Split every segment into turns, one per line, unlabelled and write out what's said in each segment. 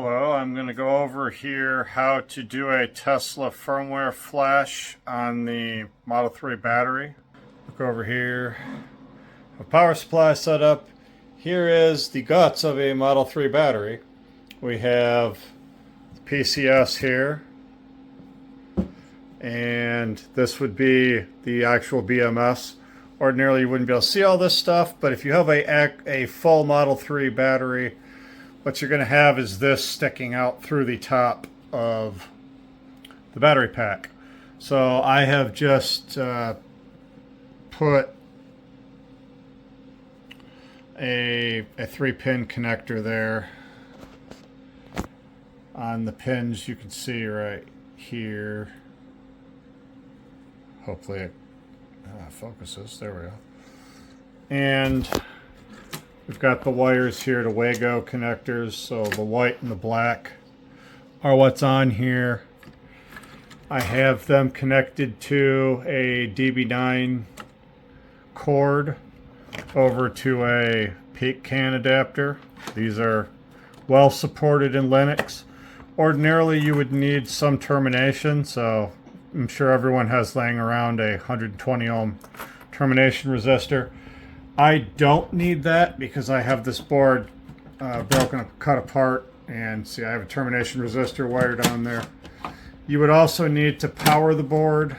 Hello, I'm going to go over here how to do a Tesla firmware flash on the Model 3 battery. Look over here. A power supply set up. Here is the guts of a Model 3 battery. We have the PCS here, and this would be the actual BMS. Ordinarily you wouldn't be able to see all this stuff, but if you have a full Model 3 battery, what you're going to have is this sticking out through the top of the battery pack. So I have just put a 3-pin connector there on the pins you can see right here. Hopefully it focuses. There we go. And we've got the wires here to Wago connectors, so the white and the black are what's on here. I have them connected to a DB9 cord over to a peak can adapter. These are well supported in Linux. Ordinarily you would need some termination, so I'm sure everyone has laying around a 120 ohm termination resistor. I don't need that because I have this board broken up, cut apart, and see I have a termination resistor wired on there. You would also need to power the board.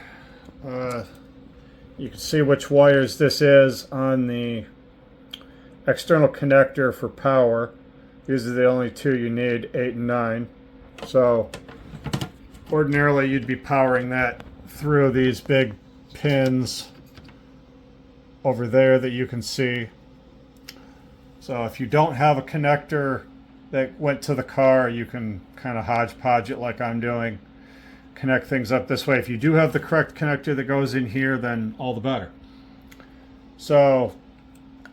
You can see which wires this is on the external connector for power. These are the only two you need, 8 and 9. So ordinarily you'd be powering that through these big pins over there that you can see. So if you don't have a connector that went to the car, you can kind of hodgepodge it like I'm doing. Connect things up this way. If you do have the correct connector that goes in here, then all the better. So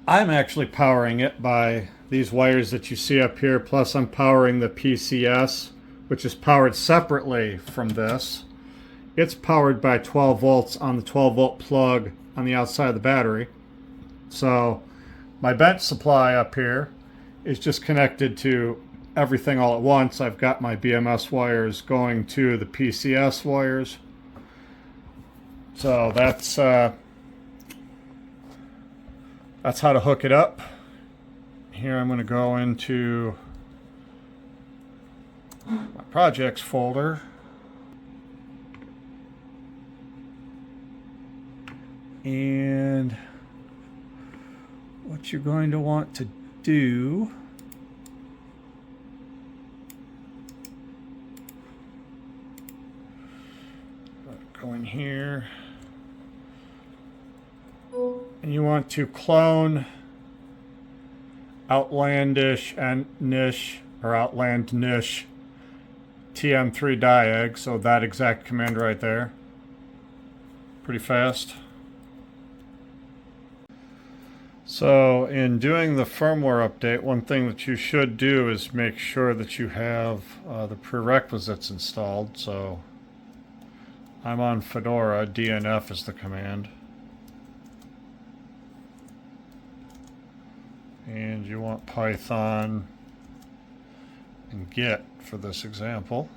I'm actually powering it by these wires that you see up here, plus I'm powering the PCS, which is powered separately from this. It's powered by 12 volts on the 12 volt plug on the outside of the battery. So my bench supply up here is just connected to everything all at once. I've got my BMS wires going to the PCS wires. So that's how to hook it up. Here I'm going to go into my projects folder. And what you're going to want to do go in here and you want to clone outlandish and nish or outlandnish TM3 diag, so that exact command right there. Pretty fast. So in doing the firmware update, one thing that you should do is make sure that you have the prerequisites installed. So I'm on Fedora, DNF is the command. And you want Python and Git for this example.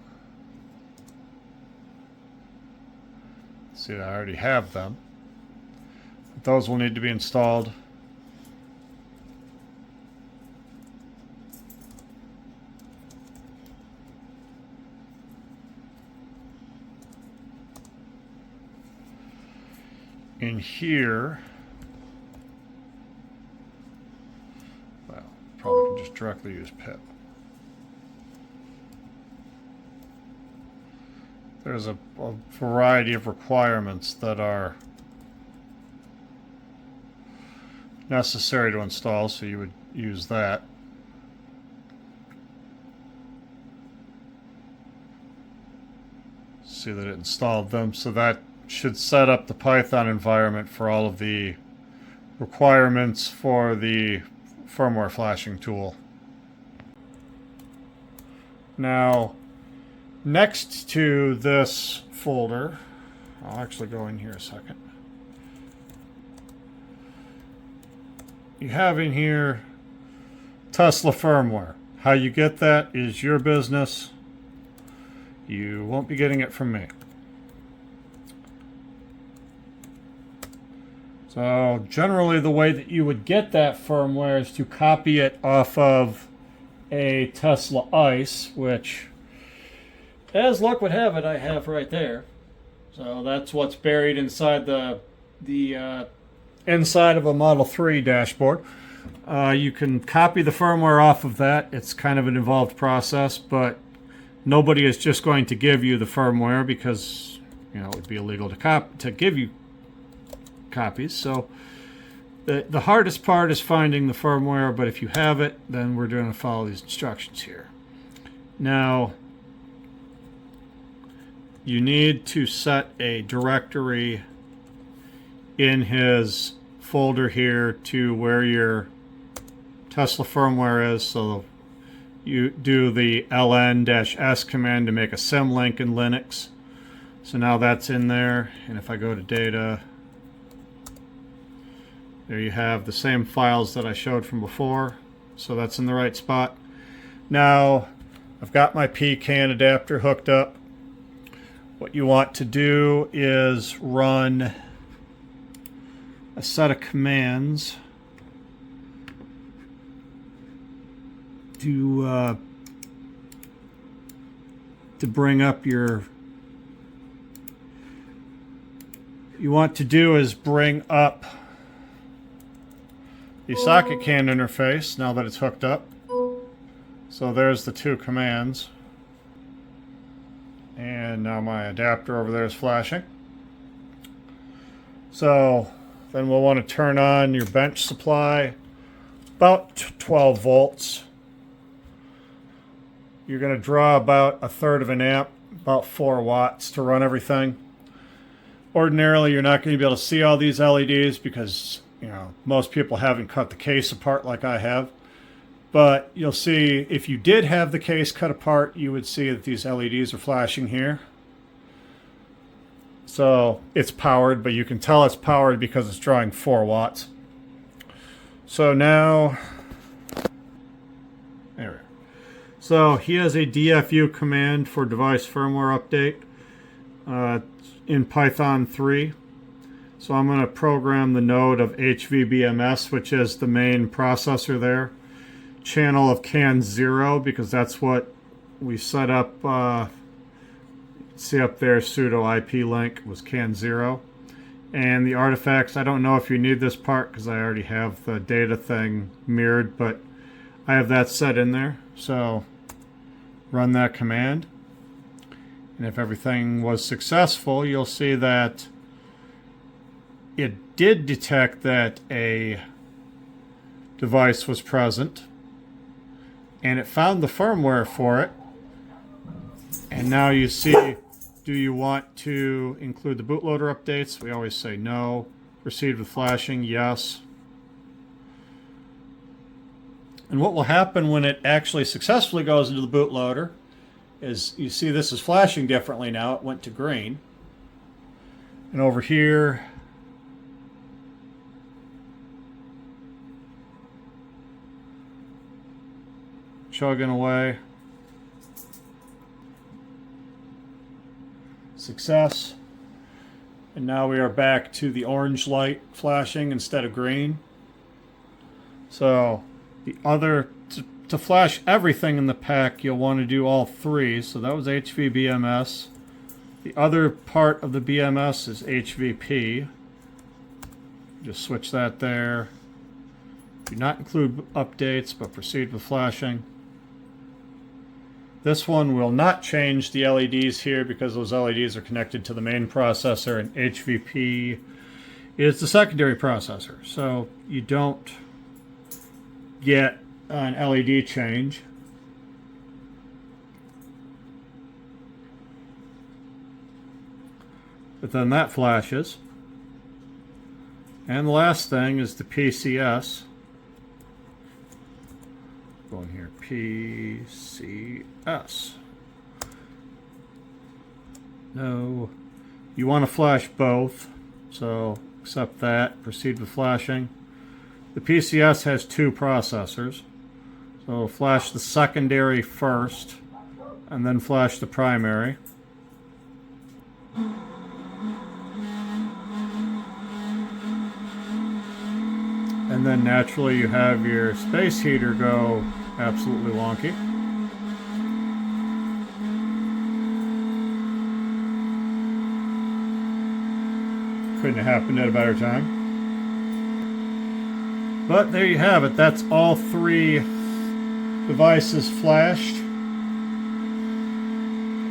See, I already have them. But those will need to be installed. In here, well, probably can just directly use pip. There's a variety of requirements that are necessary to install, so you would use that. See that it installed them, so that should set up the Python environment for all of the requirements for the firmware flashing tool. Now, next to this folder, I'll actually go in here a second. You have in here Tesla firmware. How you get that is your business. You won't be getting it from me. So generally the way that you would get that firmware is to copy it off of a Tesla ICE, which, as luck would have it, I have right there. So that's what's buried inside the inside of a Model 3 dashboard. You can copy the firmware off of that. It's kind of an involved process, but nobody is just going to give you the firmware because, you know, it would be illegal to give you copies. So the hardest part is finding the firmware, but if you have it, then we're going to follow these instructions here. Now, you need to set a directory in his folder here to where your Tesla firmware is. So you do the ln-s command to make a symlink in Linux. So now that's in there, and if I go to data, there you have the same files that I showed from before. So that's in the right spot. Now I've got my PCAN adapter hooked up. What you want to do is run a set of commands to bring up your... You want to do is bring up the socket CAN interface now that it's hooked up. So there's the two commands. And now my adapter over there is flashing. So then we'll want to turn on your bench supply, about 12 volts. You're going to draw about 1/3 of an amp, about 4 watts to run everything. Ordinarily, you're not going to be able to see all these LEDs because, you know, most people haven't cut the case apart like I have. But you'll see if you did have the case cut apart, you would see that these LEDs are flashing here. So it's powered, but you can tell it's powered because it's drawing 4 watts. So now, there we go. So he has a DFU command for device firmware update in Python 3. So I'm going to program the node of HVBMS, which is the main processor there. Channel of CAN 0, because that's what we set up. See up there, pseudo IP link was CAN 0. And the artifacts, I don't know if you need this part because I already have the data thing mirrored, but I have that set in there. So run that command. And if everything was successful, you'll see that it did detect that a device was present. And it found the firmware for it. And now you see, do you want to include the bootloader updates? We always say no. Proceed with flashing, yes. And what will happen when it actually successfully goes into the bootloader is you see this is flashing differently now. It went to green. And over here, chugging away. Success. And now we are back to the orange light flashing instead of green. So the other, to flash everything in the pack, you'll want to do all 3. So that was HVBMS. The other part of the BMS is HVP. Just switch that there. Do not include updates, but proceed with flashing. This one will not change the LEDs here because those LEDs are connected to the main processor, and HVP is the secondary processor. So you don't get an LED change. But then that flashes. And the last thing is the PCS. Go in here, PCS. No, you want to flash both, so accept that, proceed with flashing. The PCS has 2 processors. So flash the secondary first, and then flash the primary. And then naturally you have your space heater go absolutely wonky. Couldn't have happened at a better time. But there you have it. That's all three devices flashed.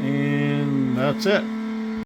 And that's it.